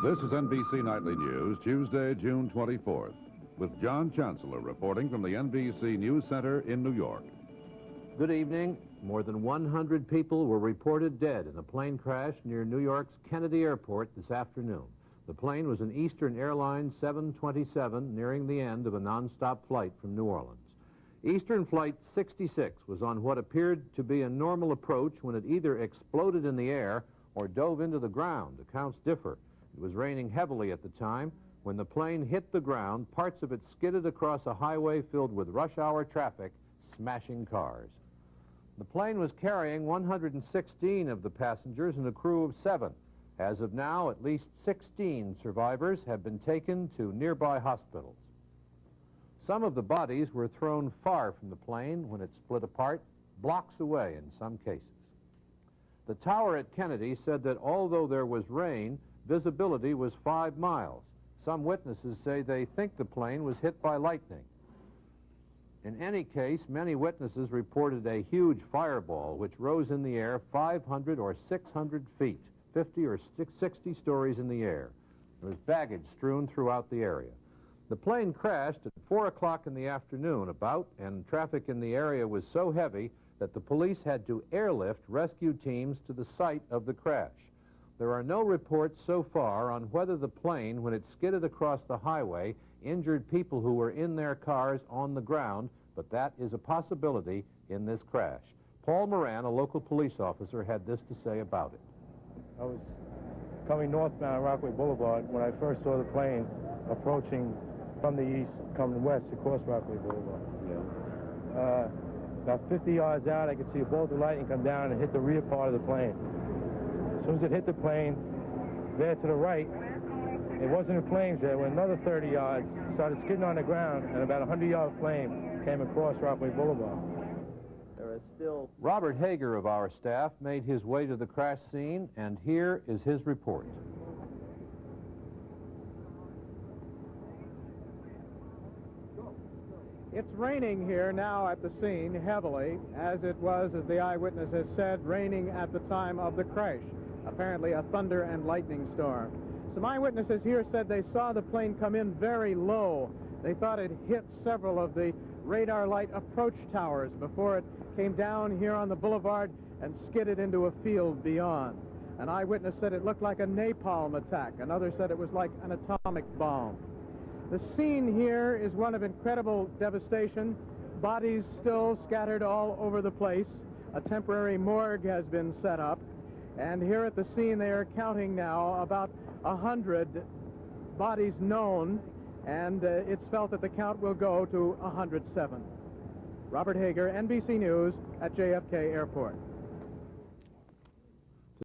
This is NBC Nightly News, Tuesday, June 24th, with John Chancellor reporting from the NBC News Center in New York. Good evening. More than 100 people were reported dead in a plane crash near New York's Kennedy Airport this afternoon. The plane was an Eastern Airlines 727 nearing the end of a nonstop flight from New Orleans. Eastern Flight 66 was on what appeared to be a normal approach when it either exploded in the air or dove into the ground. Accounts differ. It was raining heavily at the time. When the plane hit the ground, parts of it skidded across a highway filled with rush-hour traffic, smashing cars. The plane was carrying 116 of the passengers and a crew of 7. As of now, at least 16 survivors have been taken to nearby hospitals. Some of the bodies were thrown far from the plane when it split apart, blocks away in some cases. The tower at Kennedy said that although there was rain, visibility was 5 miles. Some witnesses say they think the plane was hit by lightning. In any case, many witnesses reported a huge fireball which rose in the air 500 or 600 feet, 50 or 60 stories in the air. There was baggage strewn throughout the area. The plane crashed at 4 o'clock in the afternoon and traffic in the area was so heavy that the police had to airlift rescue teams to the site of the crash. There are no reports so far on whether the plane, when it skidded across the highway, injured people who were in their cars on the ground, but that is a possibility in this crash. Paul Moran, a local police officer, had this to say about it. I was coming northbound Rockaway Boulevard when I first saw the plane approaching from the east, coming west across Rockaway Boulevard. Yeah. About 50 yards out, I could see a bolt of lightning come down and hit the rear part of the plane. As soon as it hit the plane, there to the right, it wasn't in flames there. When another 30 yards, started skidding on the ground, and about a 100-yard flame came across Rockaway Boulevard. There is still... Robert Hager of our staff made his way to the crash scene, and here is his report. It's raining here now at the scene heavily, as it was, as the eyewitness has said, raining at the time of the crash. Apparently a thunder and lightning storm. Some eyewitnesses here said they saw the plane come in very low. They thought it hit several of the radar light approach towers before it came down here on the boulevard and skidded into a field beyond. An eyewitness said it looked like a napalm attack. Another said it was like an atomic bomb. The scene here is one of incredible devastation. Bodies still scattered all over the place. A temporary morgue has been set up. And here at the scene, they are counting now about 100 bodies known, and it's felt that the count will go to 107. Robert Hager, NBC News at JFK Airport.